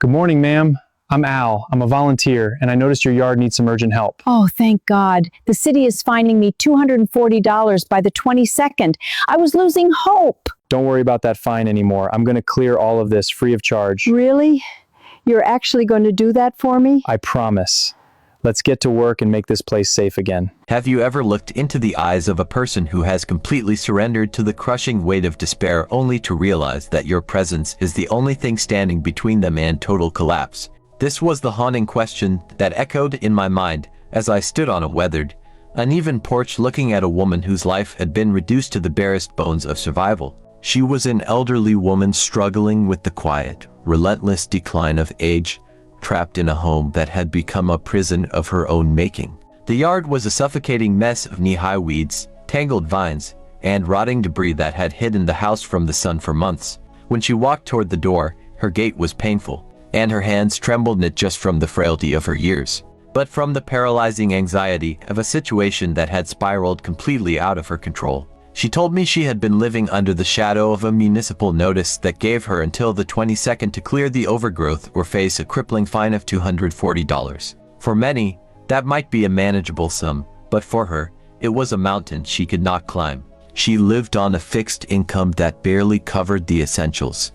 Good morning, ma'am. I'm Al. I'm a volunteer, and I noticed your yard needs some urgent help. Oh, thank God. The city is fining me $240 by the 22nd. I was losing hope. Don't worry about that fine anymore. I'm going to clear all of this free of charge. Really? You're actually going to do that for me? I promise. Let's get to work and make this place safe again. Have you ever looked into the eyes of a person who has completely surrendered to the crushing weight of despair only to realize that your presence is the only thing standing between them and total collapse? This was the haunting question that echoed in my mind as I stood on a weathered, uneven porch looking at a woman whose life had been reduced to the barest bones of survival. She was an elderly woman struggling with the quiet, relentless decline of age, trapped in a home that had become a prison of her own making. The yard was a suffocating mess of knee-high weeds, tangled vines, and rotting debris that had hidden the house from the sun for months. When she walked toward the door, her gait was painful, and her hands trembled not just from the frailty of her years, but from the paralyzing anxiety of a situation that had spiraled completely out of her control. She told me she had been living under the shadow of a municipal notice that gave her until the 22nd to clear the overgrowth or face a crippling fine of $240. For many, that might be a manageable sum, but for her, it was a mountain she could not climb. She lived on a fixed income that barely covered the essentials,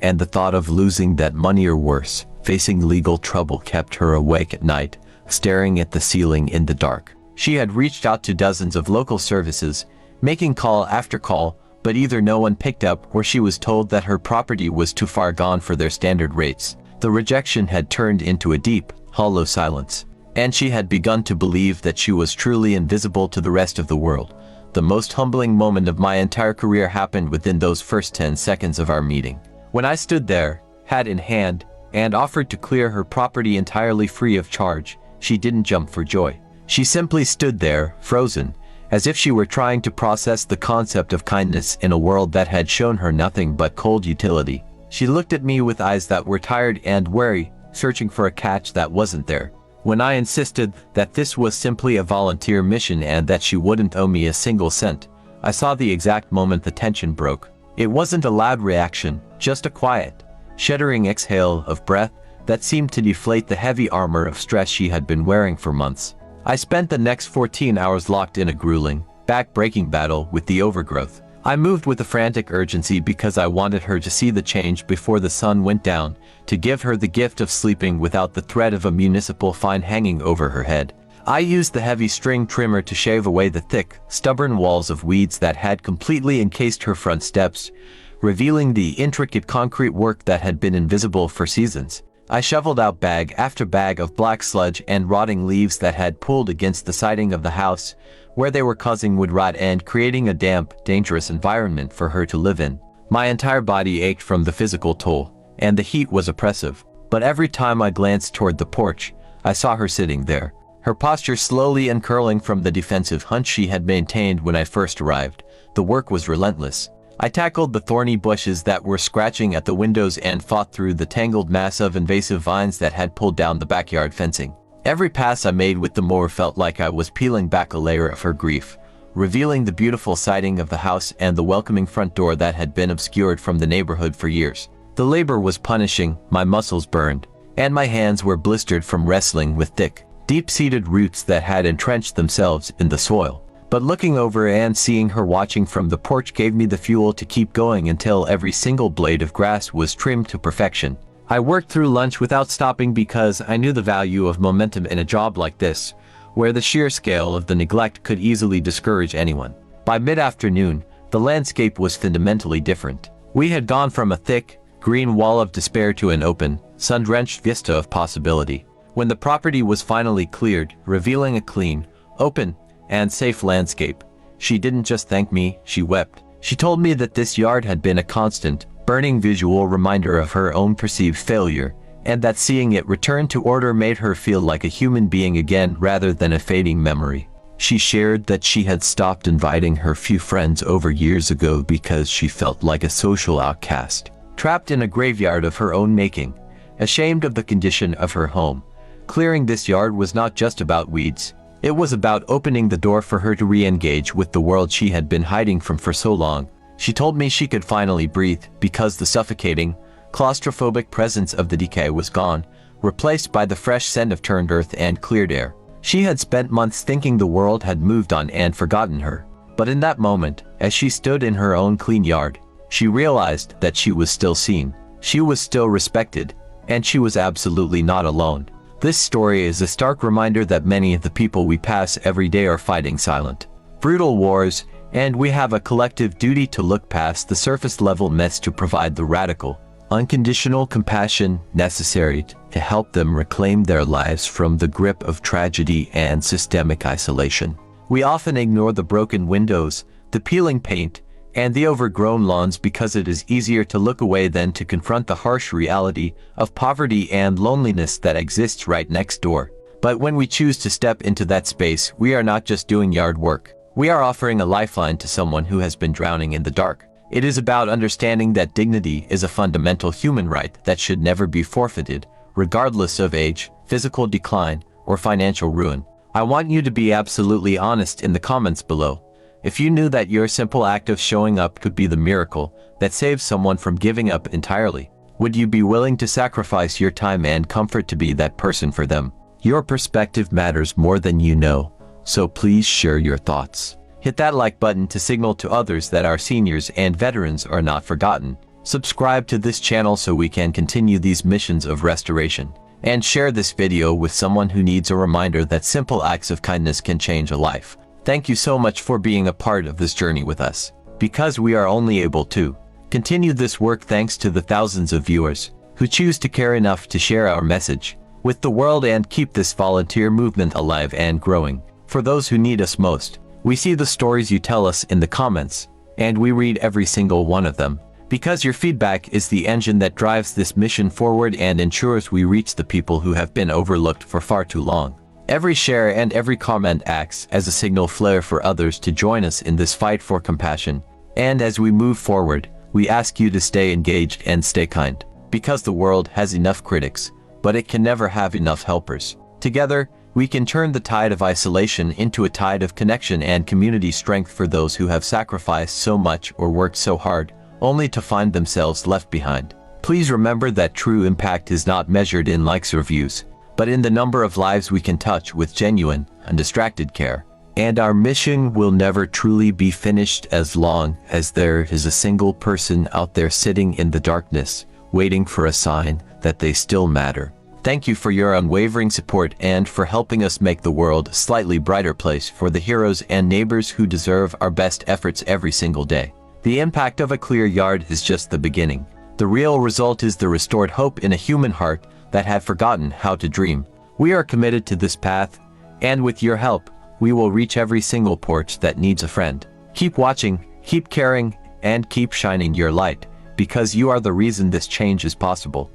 and the thought of losing that money or worse, facing legal trouble kept her awake at night, staring at the ceiling in the dark. She had reached out to dozens of local services, making call after call, but either no one picked up or she was told that her property was too far gone for their standard rates. The rejection had turned into a deep, hollow silence, and she had begun to believe that she was truly invisible to the rest of the world. The most humbling moment of my entire career happened within those first 10 seconds of our meeting. When I stood there, hat in hand, and offered to clear her property entirely free of charge, she didn't jump for joy. She simply stood there, frozen, as if she were trying to process the concept of kindness in a world that had shown her nothing but cold utility. She looked at me with eyes that were tired and wary, searching for a catch that wasn't there. When I insisted that this was simply a volunteer mission and that she wouldn't owe me a single cent, I saw the exact moment the tension broke. It wasn't a loud reaction, just a quiet, shuddering exhale of breath that seemed to deflate the heavy armor of stress she had been wearing for months. I spent the next 14 hours locked in a grueling, back-breaking battle with the overgrowth. I moved with a frantic urgency because I wanted her to see the change before the sun went down, to give her the gift of sleeping without the threat of a municipal fine hanging over her head. I used the heavy string trimmer to shave away the thick, stubborn walls of weeds that had completely encased her front steps, revealing the intricate concrete work that had been invisible for seasons. I shoveled out bag after bag of black sludge and rotting leaves that had pulled against the siding of the house, where they were causing wood rot and creating a damp, dangerous environment for her to live in. My entire body ached from the physical toll, and the heat was oppressive. But every time I glanced toward the porch, I saw her sitting there, her posture slowly uncurling from the defensive hunch she had maintained when I first arrived. The work was relentless. I tackled the thorny bushes that were scratching at the windows and fought through the tangled mass of invasive vines that had pulled down the backyard fencing. Every pass I made with the mower felt like I was peeling back a layer of her grief, revealing the beautiful siding of the house and the welcoming front door that had been obscured from the neighborhood for years. The labor was punishing, my muscles burned, and my hands were blistered from wrestling with thick, deep-seated roots that had entrenched themselves in the soil. But looking over and seeing her watching from the porch gave me the fuel to keep going until every single blade of grass was trimmed to perfection. I worked through lunch without stopping because I knew the value of momentum in a job like this, where the sheer scale of the neglect could easily discourage anyone. By mid-afternoon, the landscape was fundamentally different. We had gone from a thick, green wall of despair to an open, sun-drenched vista of possibility. When the property was finally cleared, revealing a clean, open, and safe landscape, she didn't just thank me, she wept. She told me that this yard had been a constant, burning visual reminder of her own perceived failure, and that seeing it return to order made her feel like a human being again rather than a fading memory. She shared that she had stopped inviting her few friends over years ago because she felt like a social outcast, trapped in a graveyard of her own making, ashamed of the condition of her home. Clearing this yard was not just about weeds. It was about opening the door for her to re-engage with the world she had been hiding from for so long. She told me she could finally breathe because the suffocating, claustrophobic presence of the decay was gone, replaced by the fresh scent of turned earth and cleared air. She had spent months thinking the world had moved on and forgotten her. But in that moment, as she stood in her own clean yard, she realized that she was still seen, she was still respected, and she was absolutely not alone. This story is a stark reminder that many of the people we pass every day are fighting silent, brutal wars, and we have a collective duty to look past the surface-level mess to provide the radical, unconditional compassion necessary to help them reclaim their lives from the grip of tragedy and systemic isolation. We often ignore the broken windows, the peeling paint, and the overgrown lawns because it is easier to look away than to confront the harsh reality of poverty and loneliness that exists right next door. But when we choose to step into that space, we are not just doing yard work. We are offering a lifeline to someone who has been drowning in the dark. It is about understanding that dignity is a fundamental human right that should never be forfeited, regardless of age, physical decline, or financial ruin. I want you to be absolutely honest in the comments below. If you knew that your simple act of showing up could be the miracle that saves someone from giving up entirely, would you be willing to sacrifice your time and comfort to be that person for them? Your perspective matters more than you know, so please share your thoughts. Hit that like button to signal to others that our seniors and veterans are not forgotten. Subscribe to this channel so we can continue these missions of restoration. And share this video with someone who needs a reminder that simple acts of kindness can change a life. Thank you so much for being a part of this journey with us. Because we are only able to continue this work thanks to the thousands of viewers who choose to care enough to share our message with the world and keep this volunteer movement alive and growing. For those who need us most, we see the stories you tell us in the comments, and we read every single one of them. Because your feedback is the engine that drives this mission forward and ensures we reach the people who have been overlooked for far too long. Every share and every comment acts as a signal flare for others to join us in this fight for compassion. And as we move forward, we ask you to stay engaged and stay kind. Because the world has enough critics, but it can never have enough helpers. Together, we can turn the tide of isolation into a tide of connection and community strength for those who have sacrificed so much or worked so hard, only to find themselves left behind. Please remember that true impact is not measured in likes or views, but in the number of lives we can touch with genuine, undistracted care. And our mission will never truly be finished as long as there is a single person out there sitting in the darkness, waiting for a sign that they still matter. Thank you for your unwavering support and for helping us make the world a slightly brighter place for the heroes and neighbors who deserve our best efforts every single day. The impact of a clear yard is just the beginning. The real result is the restored hope in a human heart that had forgotten how to dream. We are committed to this path, and with your help, we will reach every single porch that needs a friend. Keep watching, keep caring, and keep shining your light, because you are the reason this change is possible.